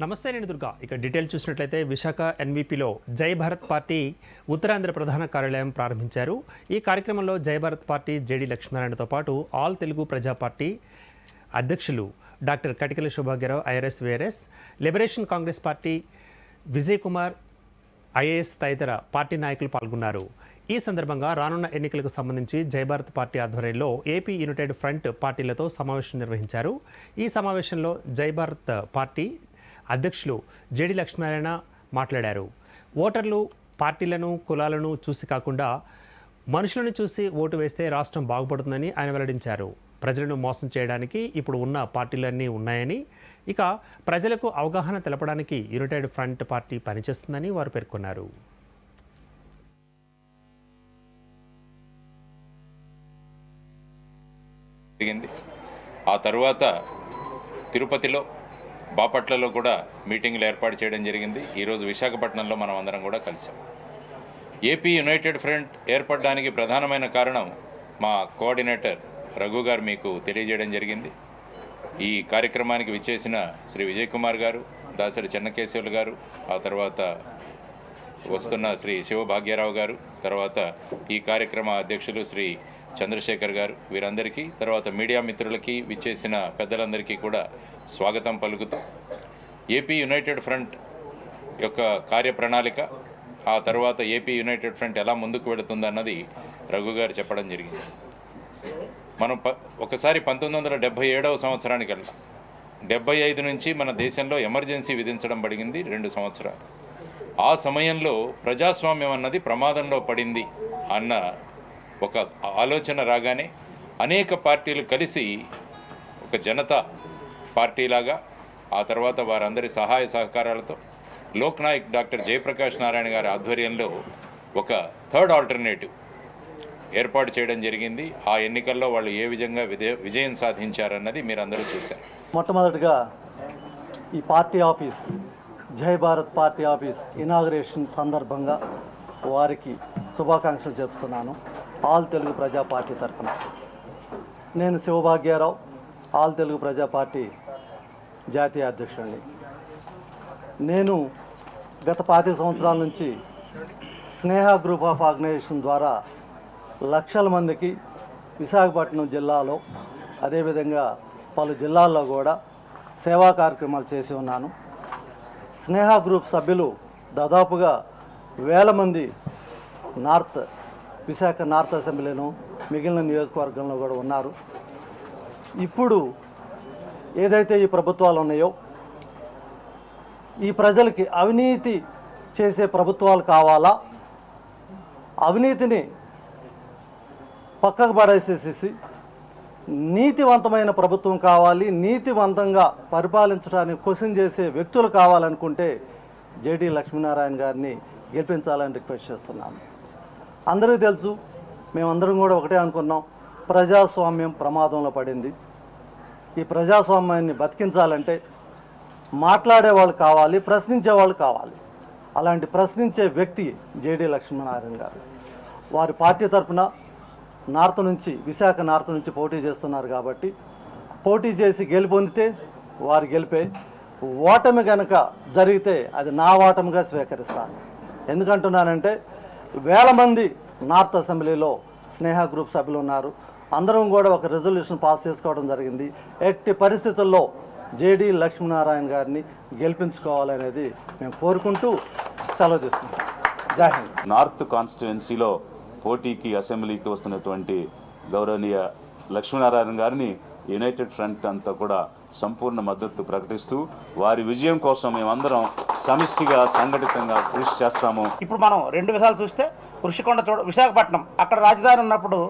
నమస్తే, నేను దుర్గా. ఇక డీటెయిల్ చూసినట్లయితే విశాఖ ఎన్వీపీలో జై భారత్ పార్టీ ఉత్తరాంధ్ర ప్రధాన కార్యాలయం ప్రారంభించారు. ఈ కార్యక్రమంలో జై భారత్ పార్టీ జేడి లక్ష్మీనారాయణతో పాటు ఆల్ తెలుగు ప్రజా పార్టీ అధ్యక్షులు doctor Katikala Sobhagyarao IRS VRS, liberation congress party Vijay Kumar IAS తదితర పార్టీ నాయకులు పాల్గొన్నారు. ఈ సందర్భంగా రానున్న ఎన్నికలకు సంబంధించి జై భారత్ పార్టీ ఆధ్వర్యంలో ఏపీ యునైటెడ్ ఫ్రంట్ పార్టీలతో సమావేశం నిర్వహించారు. ఈ సమావేశంలో జై భారత్ పార్టీ అధ్యక్షులు జేడి లక్ష్మీనారాయణ మాట్లాడారు. ఓటర్లు పార్టీలను కులాలను చూసి కాకుండా మనుషులను చూసి ఓటు వేస్తే రాష్ట్రం బాగుపడుతుందని ఆయన వెల్లడించారు. ప్రజలను మోసం చేయడానికి ఇప్పుడు ఉన్న పార్టీలన్నీ ఉన్నాయని, ఇక ప్రజలకు అవగాహన తెలపడానికి యునైటెడ్ ఫ్రంట్ పార్టీ పనిచేస్తుందని వారు పేర్కొన్నారు. ఆ తరువాత తిరుపతిలో, బాపట్లలో కూడా మీటింగ్లు ఏర్పాటు చేయడం జరిగింది. ఈరోజు విశాఖపట్నంలో మనం అందరం కూడా కలిసాం. ఏపీ యునైటెడ్ ఫ్రంట్ ఏర్పడడానికి ప్రధానమైన కారణం మా కోఆర్డినేటర్ రఘు గారు మీకు తెలియజేయడం జరిగింది. ఈ కార్యక్రమానికి విచ్చేసిన శ్రీ విజయ్ కుమార్ గారు, దాసరి చెన్నకేశవులు గారు, ఆ తర్వాత వస్తున్న శ్రీ శివభాగ్యరావు గారు, తర్వాత ఈ కార్యక్రమ అధ్యక్షులు శ్రీ చంద్రశేఖర్ గారు, వీరందరికీ, తర్వాత మీడియా మిత్రులకి, విచ్చేసిన పెద్దలందరికీ కూడా స్వాగతం పలుకుతూ ఏపీ యునైటెడ్ ఫ్రంట్ యొక్క కార్యప్రణాళిక, ఆ తర్వాత ఏపీ యునైటెడ్ ఫ్రంట్ ఎలా ముందుకు వెళుతుందన్నది రఘు గారు చెప్పడం జరిగింది. మనం ఒకసారి 1977వ సంవత్సరానికి వెళ్ళాం. 75 నుంచి మన దేశంలో ఎమర్జెన్సీ విధించడం పడింది 2 సంవత్సరాలు. ఆ సమయంలో ప్రజాస్వామ్యం అన్నది ప్రమాదంలో పడింది అన్న ఒక ఆలోచన రాగానే అనేక పార్టీలు కలిసి ఒక జనతా పార్టీలాగా, ఆ తర్వాత వారందరి సహాయ సహకారాలతో లోక్నాయక్ డాక్టర్ జయప్రకాష్ నారాయణ గారి ఆధ్వర్యంలో ఒక థర్డ్ ఆల్టర్నేటివ్ ఏర్పాటు చేయడం జరిగింది. ఆ ఎన్నికల్లో వాళ్ళు ఏ విధంగా విజయం సాధించారన్నది మీరందరూ చూశారు. మొట్టమొదటిగా ఈ పార్టీ ఆఫీస్, జై భారత్ పార్టీ ఆఫీస్ ఇనాగరేషన్ సందర్భంగా వారికి శుభాకాంక్షలు చెప్తున్నాను. ఆల్ తెలుగు ప్రజా పార్టీ తరఫున నేను శివభాగ్యరావు, ఆల్ తెలుగు ప్రజా పార్టీ జాతీయ అధ్యక్షుడిని. నేను గత 25 సంవత్సరాల నుంచి స్నేహ గ్రూప్ ఆఫ్ ఆర్గనైజేషన్ ద్వారా లక్షల మందికి విశాఖపట్నం జిల్లాలో, అదేవిధంగా పలు జిల్లాల్లో కూడా సేవా కార్యక్రమాలు చేసి ఉన్నాను. స్నేహ గ్రూప్ సభ్యులు దాదాపుగా 1000 మంది విశాఖ నార్త్ అసెంబ్లీలో, మిగిలిన నియోజకవర్గంలో కూడా ఉన్నారు. ఇప్పుడు ఏదైతే ఈ ప్రభుత్వాలు ఉన్నాయో, ఈ ప్రజలకి అవినీతి చేసే ప్రభుత్వాలు కావాలా, అవినీతిని పక్కకు పడేసేసి నీతివంతమైన ప్రభుత్వం కావాలి, నీతివంతంగా పరిపాలించడానికి క్వశ్చన్ చేసే వ్యక్తులు కావాలనుకుంటే జేడి లక్ష్మీనారాయణ గారిని గెలిపించాలని రిక్వెస్ట్ చేస్తున్నాను. అందరికీ తెలుసు, మేమందరం కూడా ఒకటే అనుకున్నాం, ప్రజాస్వామ్యం ప్రమాదంలో పడింది. ఈ ప్రజాస్వామ్యాన్ని బతికించాలంటే మాట్లాడేవాళ్ళు కావాలి, ప్రశ్నించేవాళ్ళు కావాలి. అలాంటి ప్రశ్నించే వ్యక్తి జేడి లక్ష్మీనారాయణ గారు. వారి పార్టీ తరఫున విశాఖ నార్త్ నుంచి పోటీ చేస్తున్నారు కాబట్టి, పోటీ చేసి గెలుపొందితే వారు గెలిపే, ఓటమి కనుక జరిగితే అది నా ఓటమిగా స్వీకరిస్తాను. ఎందుకంటున్నానంటే 1000 మంది నార్త్ అసెంబ్లీలో స్నేహ గ్రూప్ సభ్యులు ఉన్నారు. అందరం కూడా ఒక రెజల్యూషన్ పాస్ చేసుకోవడం జరిగింది. ఎట్టి పరిస్థితుల్లో జేడి లక్ష్మీనారాయణ గారిని గెలిపించుకోవాలనేది మేము కోరుకుంటూ సెలవు తీసుకుంటాం. జై హింద్. నార్త్ కాన్స్టిట్యుయెన్సీలో పోటీకి అసెంబ్లీకి వస్తున్నటువంటి గౌరవనీయ లక్ష్మీనారాయణ గారిని యునైటెడ్ ఫ్రంట్ అంతా కూడా సంపూర్ణ మద్దతు ప్రకటిస్తూ వారి విజయం కోసం మేమందరం సమిష్టిగా సంఘటితంగా కృషి చేస్తాము. ఇప్పుడు మనం 2 విషయాలు చూస్తే, ఋషికొండ విశాఖపట్నం అక్కడ రాజధాని ఉన్నప్పుడు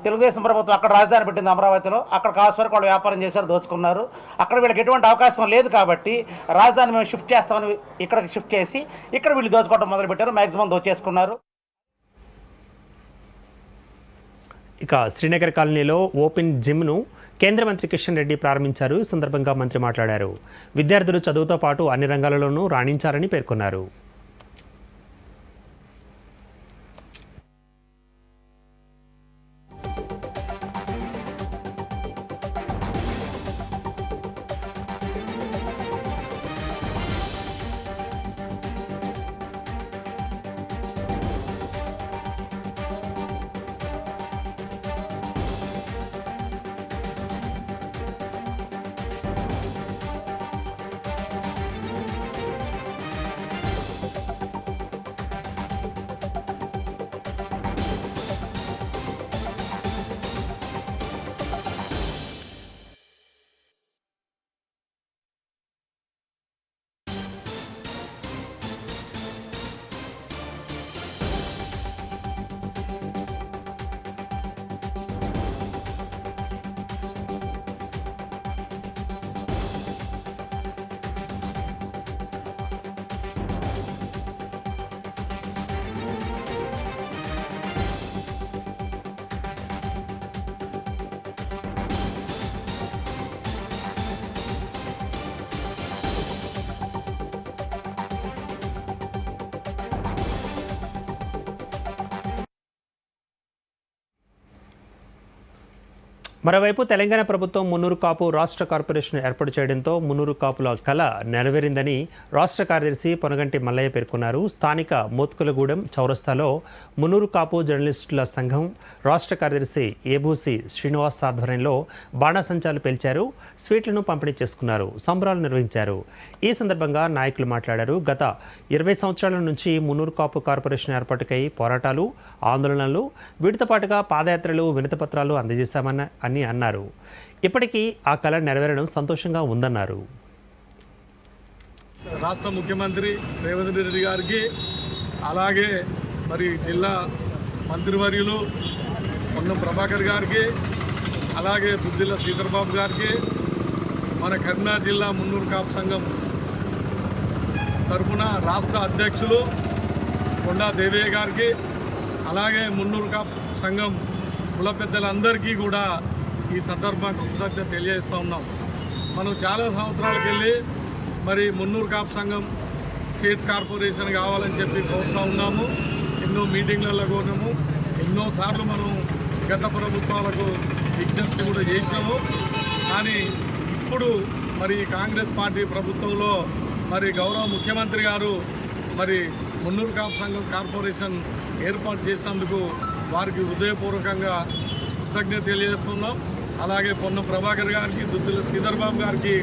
తెలుగుదేశం ప్రభుత్వం అక్కడ రాజధాని పెట్టింది అమరావతిలో. అక్కడ కావాల్సిన వరకు వాళ్ళు వ్యాపారం చేశారు, దోచుకున్నారు. అక్కడ వీళ్ళకి ఎటువంటి అవకాశం లేదు కాబట్టి రాజధాని మేము షిఫ్ట్ చేస్తామని ఇక్కడికి షిఫ్ట్ చేసి ఇక్కడ వీళ్ళు దోచుకోవడం మొదలుపెట్టారు. మ్యాక్సిమం దోచేసుకున్నారు. ఇక శ్రీనగర్ కాలనీలో ఓపెన్ జిమ్ను కేంద్ర మంత్రి కిషన్ రెడ్డి ప్రారంభించారు. ఈ సందర్భంగా మంత్రి మాట్లాడారు. విద్యార్థులు చదువుతో పాటు అన్ని రంగాలలోనూ రాణించారని పేర్కొన్నారు. మరోవైపు తెలంగాణ ప్రభుత్వం మున్నూరు కాపు రాష్ట్ర కార్పొరేషన్ ఏర్పాటు చేయడంతో మున్నూరు కాపుల కళ నెరవేరిందని రాష్ట్ర కార్యదర్శి పొనగంటి మల్లయ్య పేర్కొన్నారు. స్థానిక మోత్కులగూడెం చౌరస్తాలో మున్నూరు కాపు జర్నలిస్టుల సంఘం రాష్ట్ర కార్యదర్శి ఏబూసి శ్రీనివాస్ ఆధ్వర్యంలో బాణాసంచాలు పేల్చారు. స్వీట్లను పంపిణీ చేసుకున్నారు. సంబరాలు నిర్వహించారు. ఈ సందర్భంగా నాయకులు మాట్లాడారు. గత 20 సంవత్సరాల నుంచి మున్నూరు కాపు కార్పొరేషన్ ఏర్పాటుకై పోరాటాలు, ఆందోళనలు, వీటితో పాటుగా పాదయాత్రలు, వినతిపత్రాలు అందజేశామని అన్నారు. ఇప్పటికీ ఆ కళ నెరవేరడం సంతోషంగా ఉందన్నారు. రాష్ట్ర ముఖ్యమంత్రి రేవంత్ రెడ్డి గారికి, అలాగే మరి జిల్లా మంత్రివర్యులు పొన్నం ప్రభాకర్ గారికి, అలాగే బుద్దిల్ల శ్రీధర్బాబు గారికి, మన కరీంనగర్ జిల్లా మున్నూరు కాపు సంఘం తరఫున రాష్ట్ర అధ్యక్షులు కొండా దేవయ్య గారికి, అలాగే మున్నూరు కాపు సంఘం కుల పెద్దలందరికీ కూడా ఈ సందర్భంగా కృతజ్ఞత తెలియజేస్తూ ఉన్నాం. మనం చాలా సంవత్సరాలకు వెళ్ళి మరి మున్నూరు కాపు సంఘం స్టేట్ కార్పొరేషన్ కావాలని చెప్పి కోరుతూ ఉన్నాము. ఎన్నో మీటింగ్లలో కోరినాము. ఎన్నోసార్లు మనం గత ప్రభుత్వాలకు విజ్ఞప్తి కూడా చేసినాము. కానీ ఇప్పుడు మరి కాంగ్రెస్ పార్టీ ప్రభుత్వంలో మరి గౌరవ ముఖ్యమంత్రి గారు మరి మున్నూరు కాపు సంఘం కార్పొరేషన్ ఏర్పాటు చేసినందుకు వారికి హృదయపూర్వకంగా కృతజ్ఞత తెలియజేస్తున్నాం. అలాగే పొన్నం ప్రభాకర్ గారికి, దుద్దుల శ్రీధర్బాబు గారికి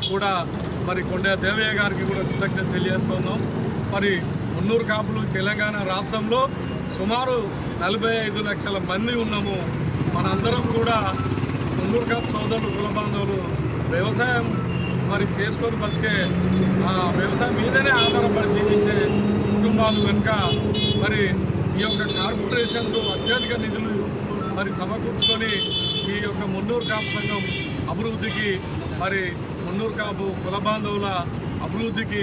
కూడా మరి కొండ దేవయ్య గారికి కూడా కృతజ్ఞత తెలియజేస్తున్నాం. మరి మున్నూరు కాపులు తెలంగాణ రాష్ట్రంలో సుమారు 45 లక్షల మంది ఉన్నాము. మనందరం కూడా మున్నూరు కాపు సోదరులు, కుల బాంధవులు వ్యవసాయం మరి చేసుకొని బతికే వ్యవసాయం మీదనే ఆధారపడి జీవించే కుటుంబాలు కనుక మరి ఈ యొక్క కార్పొరేషన్కు అత్యధిక నిధులు మరి సమకూర్చుకొని ఈ యొక్క మున్నూరు కాపు సంఘం అభివృద్ధికి, మరి మున్నూరు కాపు కుల బాంధవుల అభివృద్ధికి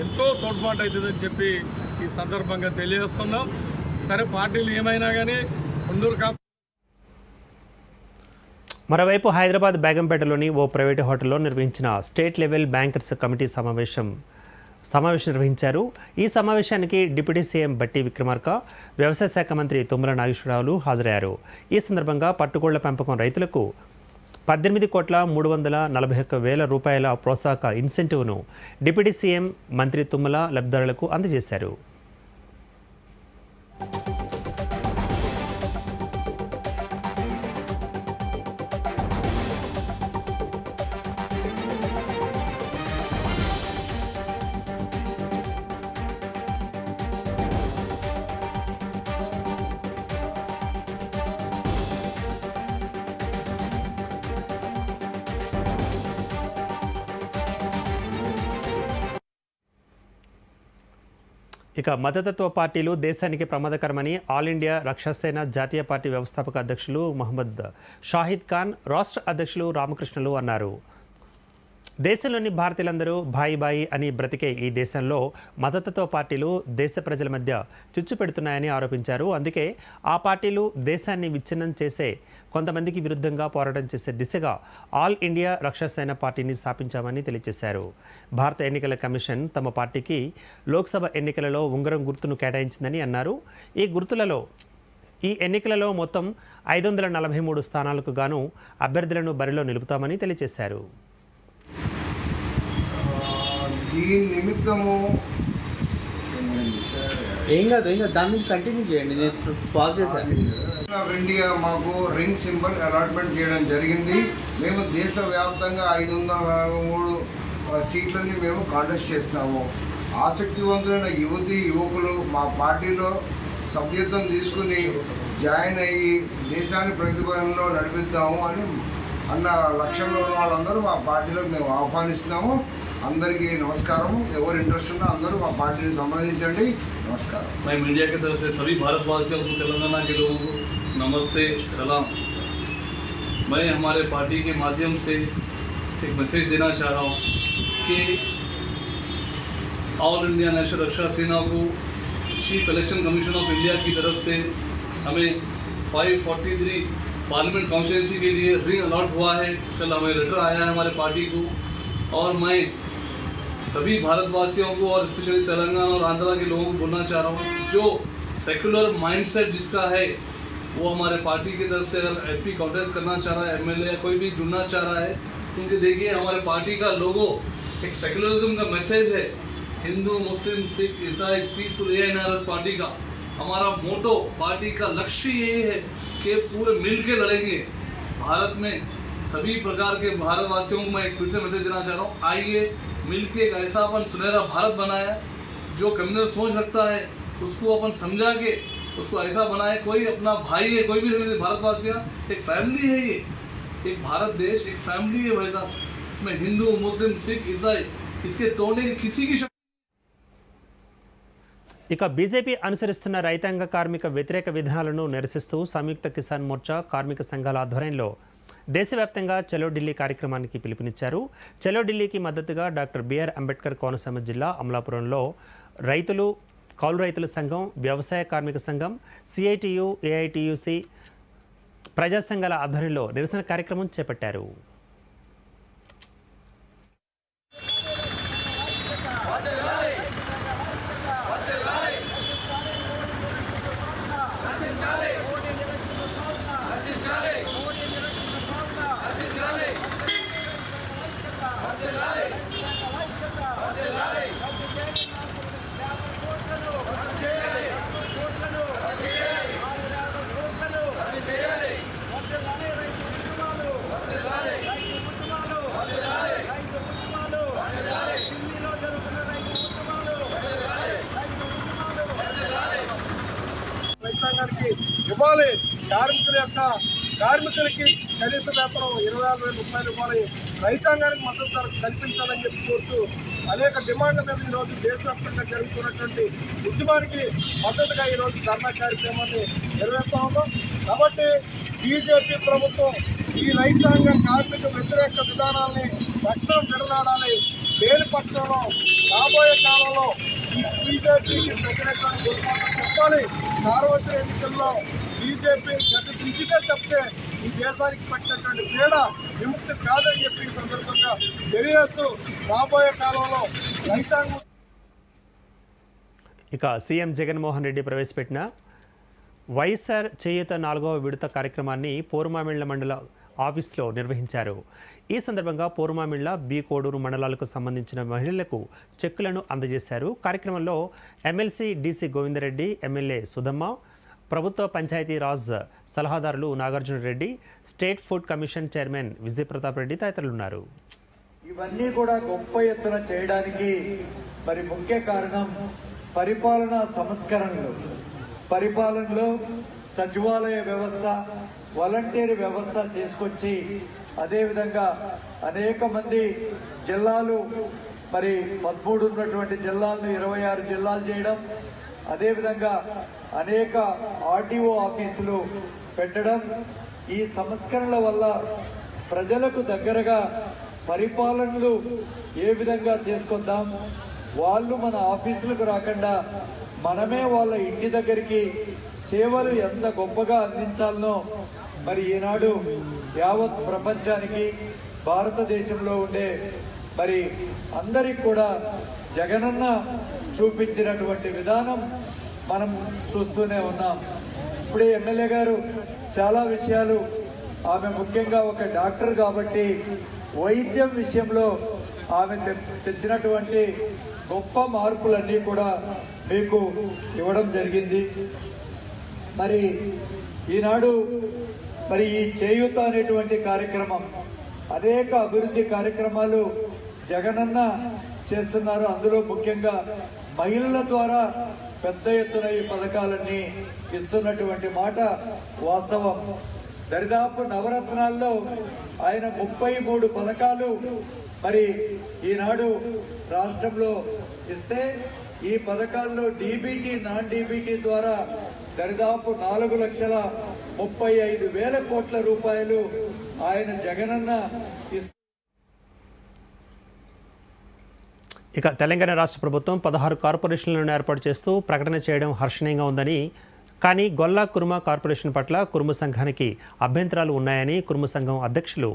ఎంతో తోడ్పాటు అవుతుందని చెప్పి ఈ సందర్భంగా తెలియజేస్తున్నాం. సరే, పార్టీలు ఏమైనా కానీ మున్నూరు కాపు. మరోవైపు హైదరాబాద్ బేగంపేటలోని ఓ ప్రైవేటు హోటల్లో నిర్వహించిన స్టేట్ లెవెల్ బ్యాంకర్స్ కమిటీ సమావేశం నిర్వహించారు. ఈ సమావేశానికి డిప్యూటీ సీఎం బట్టి విక్రమార్క, వ్యవసాయ శాఖ మంత్రి తుమ్మల నాగేశ్వరరావులు హాజరయ్యారు. ఈ సందర్భంగా పట్టుకోళ్ల పెంపకం రైతులకు 18,341,000 రూపాయల ప్రోత్సాహక ఇన్సెంటివ్ను డిప్యూటీ సీఎం మంత్రి తుమ్మల లబ్ధిదారులకు అందజేశారు. ఇక మతతత్వ పార్టీలు దేశానికి ప్రమాదకరమని ఆల్ ఇండియా రక్షాసేన జాతీయ పార్టీ వ్యవస్థాపక అధ్యక్షులు మహమ్మద్ షాహిద్ ఖాన్, రాష్ట్ర అధ్యక్షులు రామకృష్ణులు అన్నారు. దేశంలోని భారతీయులందరూ బాయి బాయి అని బ్రతికే ఈ దేశంలో మతతత్వ పార్టీలు దేశ ప్రజల మధ్య చిచ్చు పెడుతున్నాయని ఆరోపించారు. అందుకే ఆ పార్టీలు దేశాన్ని విచ్ఛిన్నం చేసే కొంతమందికి విరుద్ధంగా పోరాటం చేసే దిశగా ఆల్ ఇండియా రక్షాసేన పార్టీని స్థాపించామని తెలియజేశారు. భారత ఎన్నికల కమిషన్ తమ పార్టీకి లోక్సభ ఎన్నికలలో ఉంగరం గుర్తును కేటాయించిందని అన్నారు. ఈ ఎన్నికలలో మొత్తం 543 స్థానాలకు గాను అభ్యర్థులను బరిలో నిలుపుతామని తెలియజేశారు. దీని నిమిత్తము ఏం కాదు దాని నుంచి కంటిన్యూ చేయండి. నేను పాజ్ చేశాను. ఆఫ్ ఇండియా మాకు రింగ్ సింబల్ అలాట్మెంట్ చేయడం జరిగింది. మేము దేశవ్యాప్తంగా 543 సీట్లని మేము కాంటెస్ట్ చేస్తున్నాము. ఆసక్తివంతులైన యువకులు మా పార్టీలో సభ్యత్వం తీసుకుని జాయిన్ అయ్యి దేశాన్ని ప్రతిభలో నడిపిద్దాము అని అన్న లక్ష్యంలో ఉన్న వాళ్ళందరూ మా పార్టీలో మేము ఆహ్వానిస్తున్నాము. అందరికీ నమస్కారం. ఎవరు ఇంట్రెస్ట్ ఉన్నా అందరూ మా పార్టీని సంప్రదించండి. नमस्कार। मैं मीडिया की तरफ से सभी भारतवासियों को, तेलंगाना के लोगों को नमस्ते, सलाम। मैं हमारे पार्टी के माध्यम से एक मैसेज देना चाह रहा हूँ कि ऑल इंडिया नेशनल रक्षा सेना को chief election commission of India की तरफ से हमें 543 पार्लियामेंट कॉन्स्टिट्यूंसी के लिए रिंग अलॉट हुआ है। कल हमें लेटर आया है हमारे पार्टी को, और मैं सभी भारतवासियों को और स्पेशली तेलंगाना और आंध्रा के लोगों को बोलना चाह रहा हूँ, जो सेकुलर माइंडसेट जिसका है वो हमारे पार्टी की तरफ से अगर एमपी कॉन्टेस्ट करना चाह रहा है, एमएलए या कोई भी जुड़ना चाह रहा है, क्योंकि देखिए हमारे पार्टी का लोगो एक सेकुलरिज्म का मैसेज है, हिंदू मुस्लिम सिख ईसाई पीसफुल एएनआरएस पार्टी का हमारा मोटो, पार्टी का लक्ष्य यही है कि पूरे मिल के लड़ेंगे भारत में। सभी प्रकार के भारतवासियों को मैं एक फिर से मैसेज देना चाह रहा हूँ, आइए मिल के एक ऐसा अपन सुनहरा भारत बनाया, जो कम्युनल सोच रखता है उसको अपन समझा के उसको ऐसा बनाए, कोई अपना भाई है, कोई भी रहने से भारतवासियाँ एक फैमिली है, ये एक भारत देश एक फैमिली है भाई साहब, इसमें हिंदू मुस्लिम सिख ईसाई इसके तोड़ने की किसी की ఇక బీజేపీ అనుసరిస్తున్న రైతాంగ కార్మిక వ్యతిరేక విధానాలను నిరసిస్తూ సంయుక్త కిసాన్ మోర్చా కార్మిక సంఘాల ఆధ్వర్యంలో దేశవ్యాప్తంగా చలో ఢిల్లీ కార్యక్రమానికి పిలుపునిచ్చారు. చలో ఢిల్లీకి మద్దతుగా డాక్టర్ బిఆర్ అంబేద్కర్ కోనసీమ జిల్లా అమలాపురంలో రైతులు, కౌలు రైతుల సంఘం, వ్యవసాయ కార్మిక సంఘం, సిఐటియు, ఏఐటియుసి ప్రజా సంఘాల ఆధ్వర్యంలో నిరసన కార్యక్రమం చేపట్టారు. రైతాంగానికి ఇవ్వాలి, కార్మికులకి కనీస వేతనం 26,000 రూపాయలు ఇవ్వాలి, రైతాంగానికి మద్దతు ధర కల్పించాలని చెప్పి కోరుతూ అనేక డిమాండ్ల మీద ఈరోజు దేశవ్యాప్తంగా జరుగుతున్నటువంటి ఉద్యమానికి మద్దతుగా ఈరోజు ధర్నా కార్యక్రమాన్ని నిర్వహిస్తా ఉన్నాం. కాబట్టి బీజేపీ ప్రభుత్వం ఈ రైతాంగ కార్మిక వ్యతిరేక విధానాల్ని తక్షణం విడనాడాలి. లేని పక్షంలో రాబోయే కాలంలో ఈ బీజేపీకి తగినటువంటి గుణపాఠం చెప్పాలి. సార్వత్రిక ఎన్నికల్లో బీజేపీ గత దించితే తప్పితే ఈ దేశానికి పట్టినటువంటి పీడ విముక్తి కాదని చెప్పి ఈ సందర్భంగా తెలియజేస్తూ రాబోయే కాలంలో రైతాంగం. ఇక సీఎం జగన్మోహన్ రెడ్డి ప్రవేశపెట్టిన వైఎస్ఆర్ చేయూత 4వ విడత కార్యక్రమాన్ని పోరుమామిళ్ల మండల ఆఫీస్లో నిర్వహించారు. ఈ సందర్భంగా పోరుమామిళ్ల, బి కోడూరు మండలాలకు సంబంధించిన మహిళలకు చెక్కులను అందజేశారు. కార్యక్రమంలో MLC DC Govindareddy, MLA Sudhamma, ప్రభుత్వ పంచాయతీరాజ్ సలహాదారులు Nagarjuna Reddy, state food commission chairman Vijayaprathap Reddy తదితరులున్నారు. ఇవన్నీ కూడా గొప్ప ఎత్తున చేయడానికి మరి ముఖ్య కారణం పరిపాలనా సంస్కరణలు. పరిపాలనలో సచివాలయ వ్యవస్థ, వాలంటీర్ వ్యవస్థ తీసుకొచ్చి అదేవిధంగా అనేక మంది జిల్లాలు, మరి 13 ఉన్నటువంటి జిల్లాలను 26 జిల్లాలు చేయడం, అదేవిధంగా అనేక ఆర్టీఓ ఆఫీసులు పెట్టడం. ఈ సంస్కరణల వల్ల ప్రజలకు దగ్గరగా పరిపాలనలు ఏ విధంగా తీసుకొద్దాం, వాళ్ళు మన ఆఫీసులకు రాకుండా మనమే వాళ్ళ ఇంటి దగ్గరికి సేవలు ఎంత గొప్పగా అందించాలనో మరి ఈనాడు యావత్ ప్రపంచానికి, భారతదేశంలో ఉండే మరి అందరికి కూడా జగనన్న చూపించినటువంటి విధానం మనం చూస్తూనే ఉన్నాం. ఇప్పుడే ఎమ్మెల్యే గారు చాలా విషయాలు, ఆమె ముఖ్యంగా ఒక డాక్టర్ కాబట్టి వైద్యం విషయంలో ఆమె తెచ్చినటువంటి గొప్ప మార్పులన్నీ కూడా మీకు ఇవ్వడం జరిగింది. మరి ఈనాడు మరి ఈ చేయూత అనేటువంటి కార్యక్రమం, అనేక అభివృద్ధి కార్యక్రమాలు జగనన్న చేస్తున్నారు. అందులో ముఖ్యంగా మహిళల ద్వారా పెద్ద ఎత్తున ఈ పథకాలన్నీ ఇస్తున్నటువంటి మాట వాస్తవం. దరిదాపు నవరత్నాల్లో ఆయన 33 పథకాలు మరి ఈనాడు రాష్ట్రంలో ఇస్తే, ఈ పథకాల్లో డీబీటీ, నాన్ డీబీటీ ద్వారా దరిదాపు 4,35,000 కోట్ల రూపాయలు ఆయన జగనన్న. ఇక తెలంగాణ రాష్ట్ర ప్రభుత్వం 16 కార్పొరేషన్లను ఏర్పాటు చేస్తూ ప్రకటన చేయడం హర్షణీయంగా ఉందని, కానీ గొల్లా కుర్మ కార్పొరేషన్ పట్ల కుర్మ సంఘానికి అభ్యంతరాలు ఉన్నాయని కుర్మ సంఘం అధ్యక్షులు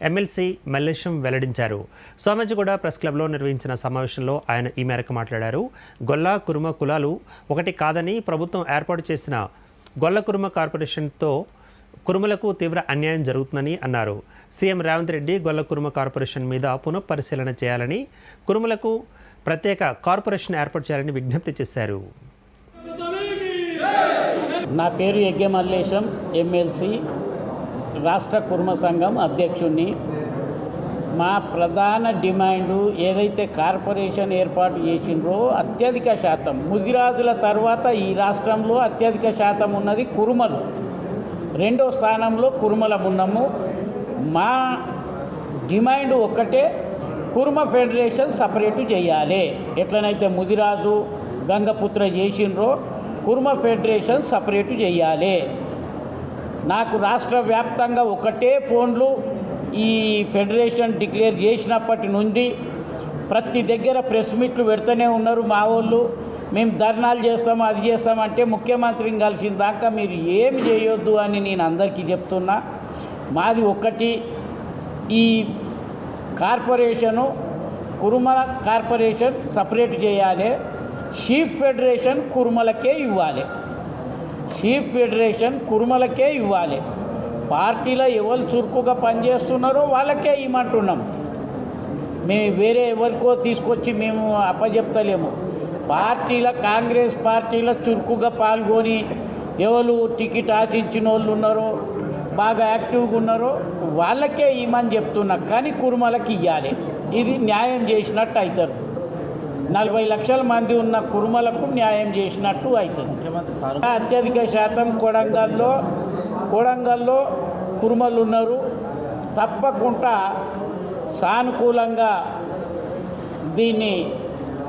ఎమ్మెల్సీ మల్లేశం వెల్లడించారు. సోమాజిగూడ ప్రెస్ క్లబ్లో నిర్వహించిన సమావేశంలో ఆయన ఈ మేరకు మాట్లాడారు. గొల్లా కుర్మ కులాలు ఒకటి కాదని, ప్రభుత్వం ఏర్పాటు చేసిన గొల్ల కురుమ కార్పొరేషన్తో కురుమలకు తీవ్ర అన్యాయం జరుగుతుందని అన్నారు. సీఎం రేవంత్ రెడ్డి గొల్ల కురుమ కార్పొరేషన్ మీద పునఃపరిశీలన చేయాలని, కురుమలకు ప్రత్యేక కార్పొరేషన్ ఏర్పాటు చేయాలని విజ్ఞప్తి చేశారు. నా పేరు యజ్ఞ మల్లేశం, ఎమ్మెల్సీ, రాష్ట్ర కుర్మ సంఘం అధ్యక్షుడిని. మా ప్రధాన డిమాండు ఏదైతే కార్పొరేషన్ ఏర్పాటు చేసిండ్రో అత్యధిక శాతం ముదిరాజుల తర్వాత ఈ రాష్ట్రంలో అత్యధిక శాతం ఉన్నది కురుమలు. రెండో స్థానంలో కురుమలం ఉన్నాము. మా డిమాండ్ ఒక్కటే, కుర్మ ఫెడరేషన్ సపరేటు చేయాలి. ఎట్లనైతే ముదిరాజు గంగపుత్ర చేసిండ్రో కుర్మ ఫెడరేషన్ సపరేటు చేయాలి. నాకు రాష్ట్ర వ్యాప్తంగా ఒకటే ఫోన్లు ఈ ఫెడరేషన్ డిక్లేర్ చేసినప్పటి నుండి ప్రతి దగ్గర ప్రెస్ మీట్లు పెడుతూనే ఉన్నారు మా వాళ్ళు. మేము ధర్నాలు చేస్తాము, అది చేస్తామంటే ముఖ్యమంత్రిని కలిసిన దాకా మీరు ఏమి చేయొద్దు అని నేను అందరికీ చెప్తున్నా. మాది ఒక్కటి, ఈ కార్పొరేషను కురుమల కార్పొరేషన్ సపరేట్ చేయాలి. షీప్ ఫెడరేషన్ కురుమలకే ఇవ్వాలి. షీప్ ఫెడరేషన్ కురుమలకే ఇవ్వాలి. పార్టీలో ఎవరు చురుకుగా పనిచేస్తున్నారో వాళ్ళకే ఇవ్వమంటున్నాం. మేము వేరే ఎవరికో తీసుకొచ్చి మేము అప్పచెప్తలేము. పార్టీల కాంగ్రెస్ పార్టీలో చురుకుగా పాల్గొని ఎవరు టికెట్ ఆశించిన వాళ్ళు ఉన్నారో, బాగా యాక్టివ్గా ఉన్నారో వాళ్ళకే ఇవ్వమని చెప్తున్నా. కానీ కురుమలకి ఇవ్వాలి. ఇది న్యాయం చేసినట్టు అవుతారు. 40 లక్షల మంది ఉన్న కురుమలకు న్యాయం చేసినట్టు అవుతుంది. అత్యధిక శాతం కొడంగల్లో కురుమలు ఉన్నారు. తప్పకుండా సానుకూలంగా దీన్ని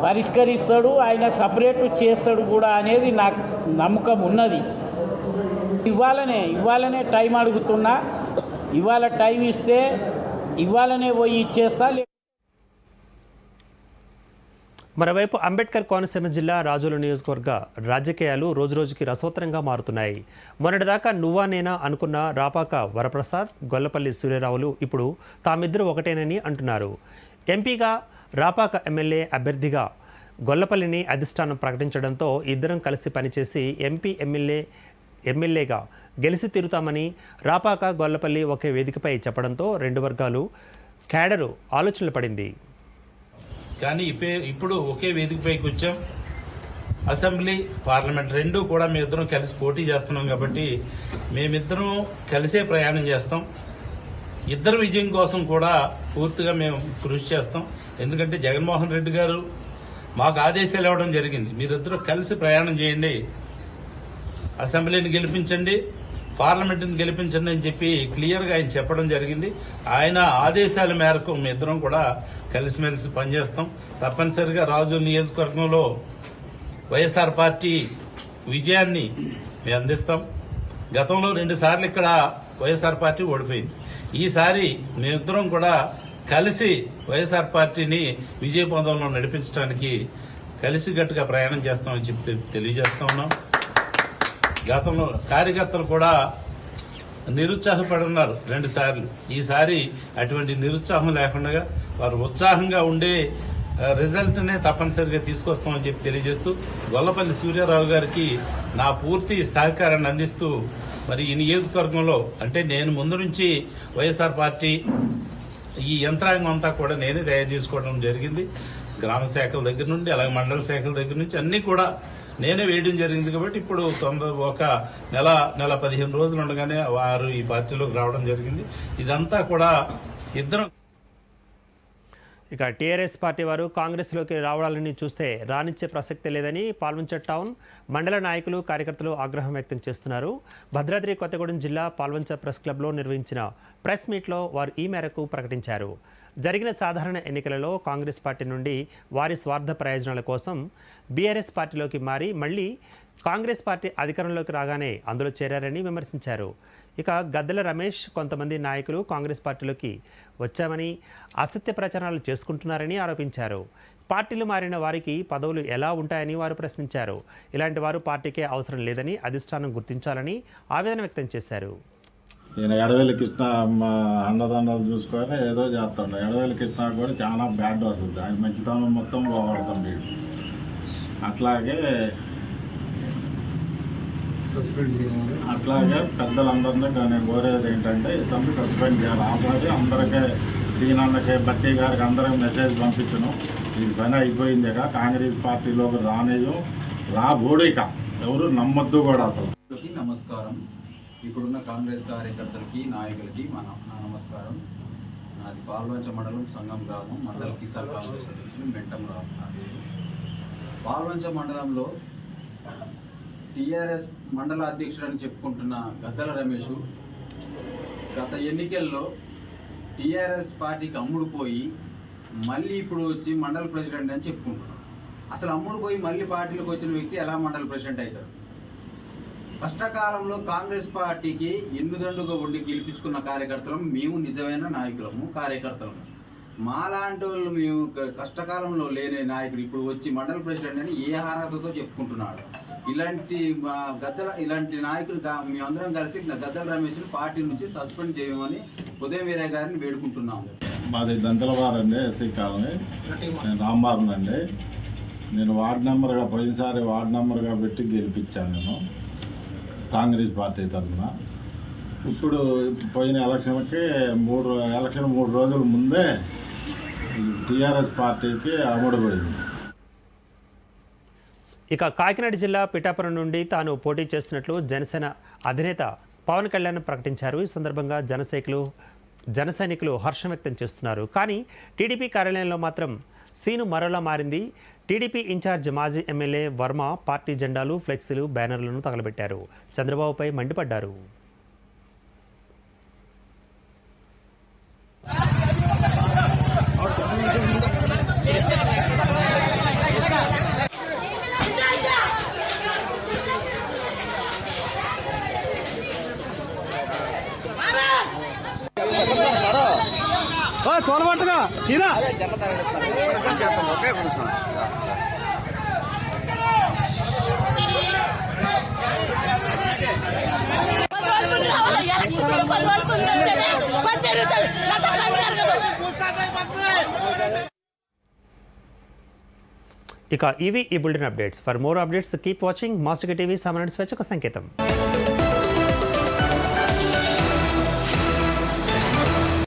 పరిష్కరిస్తాడు, ఆయన సపరేటు చేస్తాడు కూడా అనేది నాకు నమ్మకం ఉన్నది. ఇవ్వాలనే టైం అడుగుతున్నా. ఇవాళ టైం ఇస్తే ఇవ్వాలనే పోయి ఇచ్చేస్తా. మరోవైపు అంబేద్కర్ కోనసీమ జిల్లా రాజోలు నియోజకవర్గ రాజకీయాలు రోజురోజుకి రసవత్తరంగా మారుతున్నాయి. మొన్నటిదాకా నువ్వా నేనా అనుకున్న రాపాక వరప్రసాద్, గొల్లపల్లి సూర్యరావులు ఇప్పుడు తామిద్దరూ ఒకటేనని అంటున్నారు. ఎంపీగా రాపాక ఎమ్మెల్యే అభ్యర్థిగా గొల్లపల్లిని అధిష్టానం ప్రకటించడంతో ఇద్దరం కలిసి పనిచేసి ఎంపీ ఎమ్మెల్యేగా గెలిచి తీరుతామని రాపాక గొల్లపల్లి ఒకే వేదికపై చెప్పడంతో రెండు వర్గాలు క్యాడరు ఆలోచనలు పడింది. కానీ ఇప్పుడు ఒకే వేదికపైకి వచ్చాం. అసెంబ్లీ, పార్లమెంట్ రెండు కూడా మేమిద్దరం కలిసి పోటీ చేస్తున్నాం కాబట్టి మేమిద్దరం కలిసే ప్రయాణం చేస్తాం. ఇద్దరు విజయం కోసం కూడా పూర్తిగా మేము కృషి చేస్తాం. ఎందుకంటే జగన్మోహన్ రెడ్డి గారు మాకు ఆదేశాలు ఇవ్వడం జరిగింది. మీరిద్దరూ కలిసి ప్రయాణం చేయండి, అసెంబ్లీని గెలిపించండి, పార్లమెంటుని గెలిపించండి అని చెప్పి క్లియర్గా ఆయన చెప్పడం జరిగింది. ఆయన ఆదేశాల మేరకు మేమిద్దరం కూడా కలిసిమెలిసి పనిచేస్తాం. తప్పనిసరిగా రాజు నియోజకవర్గంలో వైఎస్ఆర్ పార్టీ విజయాన్ని మేము అందిస్తాం. గతంలో 2 సార్లు ఇక్కడ వైఎస్ఆర్ పార్టీ ఓడిపోయింది. ఈసారి మేమిద్దరం కూడా కలిసి వైఎస్ఆర్ పార్టీని విజయ పొందంలో నడిపించడానికి కలిసికట్టుగా ప్రయాణం చేస్తామని చెప్పి తెలియజేస్తా ఉన్నాం. గతంలో కార్యకర్తలు కూడా నిరుత్సాహపడున్నారు 2 సార్లు. ఈసారి అటువంటి నిరుత్సాహం లేకుండా వారు ఉత్సాహంగా ఉండే రిజల్ట్నే తప్పనిసరిగా తీసుకొస్తామని చెప్పి తెలియజేస్తూ గొల్లపల్లి సూర్యారావు గారికి నా పూర్తి సహకారాన్ని అందిస్తూ మరి ఈ నియోజకవర్గంలో అంటే నేను ముందు నుంచి వైఎస్ఆర్ పార్టీ ఈ యంత్రాంగం అంతా కూడా నేనే తయారు చేసుకోవడం జరిగింది. గ్రామ శాఖల దగ్గర నుండి అలాగే మండల శాఖల దగ్గర నుంచి అన్ని కూడా నేనే వేయడం జరిగింది. కాబట్టి ఇప్పుడు ఒక నెల 15 రోజులు ఉండగానే వారు ఈ పార్టీలోకి రావడం జరిగింది. ఇదంతా కూడా ఇద్దరం. ఇక టీఆర్ఎస్ పార్టీ వారు కాంగ్రెస్లోకి రావాలని చూస్తే రానిచ్చే ప్రసక్తే లేదని పాల్వంచ టౌన్ మండల నాయకులు, కార్యకర్తలు ఆగ్రహం వ్యక్తం చేస్తున్నారు. భద్రాద్రి కొత్తగూడెం జిల్లా పాల్వంచ ప్రెస్ క్లబ్లో నిర్వహించిన ప్రెస్ మీట్లో వారు ఈ మేరకు ప్రకటించారు. జరిగిన సాధారణ ఎన్నికలలో కాంగ్రెస్ పార్టీ నుండి వారి స్వార్థ ప్రయోజనాల కోసం బీఆర్ఎస్ పార్టీలోకి మారి మళ్ళీ కాంగ్రెస్ పార్టీ అధికారంలోకి రాగానే అందులో చేరారని విమర్శించారు. ఇక గద్దెల రమేష్ కొంతమంది నాయకులు కాంగ్రెస్ పార్టీలోకి వచ్చామని అసత్య ప్రచారాలు చేసుకుంటున్నారని ఆరోపించారు. పార్టీలు మారిన వారికి పదవులు ఎలా ఉంటాయని వారు ప్రశ్నించారు. ఇలాంటి వారు పార్టీకే అవసరం లేదని అధిష్టానం గుర్తించాలని ఆవేదన వ్యక్తం చేశారు. ఈయన ఎడవేలి కృష్ణ అండదండలు చూసుకొని ఏదో చేస్తాడు. ఎడవేలి కృష్ణ కూడా చాలా బ్యాడ్ వస్తుంది. ఆయన మంచితనం మొత్తం పోగొడుతుంది. అట్లాగే సస్పెండ్ చేయాలి. అట్లాగే పెద్దలందరినీ నేను కోరేది ఏంటంటే ఇతన్ని సస్పెండ్ చేయాలి. ఆల్రెడీ అందరికీ సీనన్నకి బట్టి గారికి అందరికి మెసేజ్ పంపించను. ఈ పని అయిపోయిందిగా కాంగ్రెస్ పార్టీలోకి రానేయం రాబోడిక ఎవరు నమ్మొద్దు కూడా అసలు. నమస్కారం. ఇప్పుడున్న కాంగ్రెస్ కార్యకర్తలకి నాయకులకి నా నమస్కారం. నాది పాల్వంచ మండలం సంగం గ్రామం, మండల కిసాన్ కాంగ్రెస్ అధ్యక్షులు మెంటం రావు. పాల్వంచ మండలంలో టీఆర్ఎస్ మండల అధ్యక్షుడు అని చెప్పుకుంటున్న గద్దల రమేష్ గత ఎన్నికల్లో టీఆర్ఎస్ పార్టీకి అమ్ముడుపోయి మళ్ళీ ఇప్పుడు వచ్చి మండల ప్రెసిడెంట్ అని చెప్పుకుంటున్నాడు. అసలు అమ్ముడుపోయి మళ్ళీ పార్టీలోకి వచ్చిన వ్యక్తి ఎలా మండల ప్రెసిడెంట్ అవుతారు? కష్టకాలంలో కాంగ్రెస్ పార్టీకి ఎన్నుదండుగా ఉండి గెలిపించుకున్న కార్యకర్తలం మేము, నిజమైన నాయకులము, కార్యకర్తలము. మాలాంటి వాళ్ళు మేము కష్టకాలంలో లేని నాయకుడు ఇప్పుడు వచ్చి మండల ప్రెసిడెంట్ అని ఏ అర్హతతో చెప్పుకుంటున్నాడు. ఇలాంటి నాయకులు మేమందరం కలిసి గద్దల రమేష్ని పార్టీ నుంచి సస్పెండ్ చేయమని ఉదయం వీరయ్య గారిని వేడుకుంటున్నాము. మాది దంతలవారండి, ఎస్సీ కాలనీ. నేను రాంబాబు అండి. నేను వార్డు నెంబర్గా పోయినసారి వార్డు నెంబర్గా పెట్టి గెలిపించాను నేను కాంగ్రెస్ పార్టీ తరఫున. ఇప్పుడు పోయిన ఎలక్షన్కి 3 రోజుల ముందే టీఆర్ఎస్ పార్టీకి అమ్ముడుపోయింది. ఇక కాకినాడ జిల్లా పిఠాపురం నుండి తాను పోటీ చేస్తున్నట్లు జనసేన అధినేత పవన్ కళ్యాణ్ ప్రకటించారు. ఈ సందర్భంగా జన సైనికులు హర్షం వ్యక్తం చేస్తున్నారు. కానీ టీడీపీ కార్యాలయంలో మాత్రం సీను మరోలా మారింది. టీడీపీ ఇన్ఛార్జ్ మాజీ ఎమ్మెల్యే వర్మ పార్టీ జెండాలు, ఫ్లెక్సీలు, బ్యానర్లను తగలబెట్టారు. చంద్రబాబుపై మండిపడ్డారు. తోలబట్టుగా సీనా ఇక ఇవి ఈ bulletin updates. For more updates keep watching master TV. సామాన్య స్వేచ్ఛకు సంకేతం.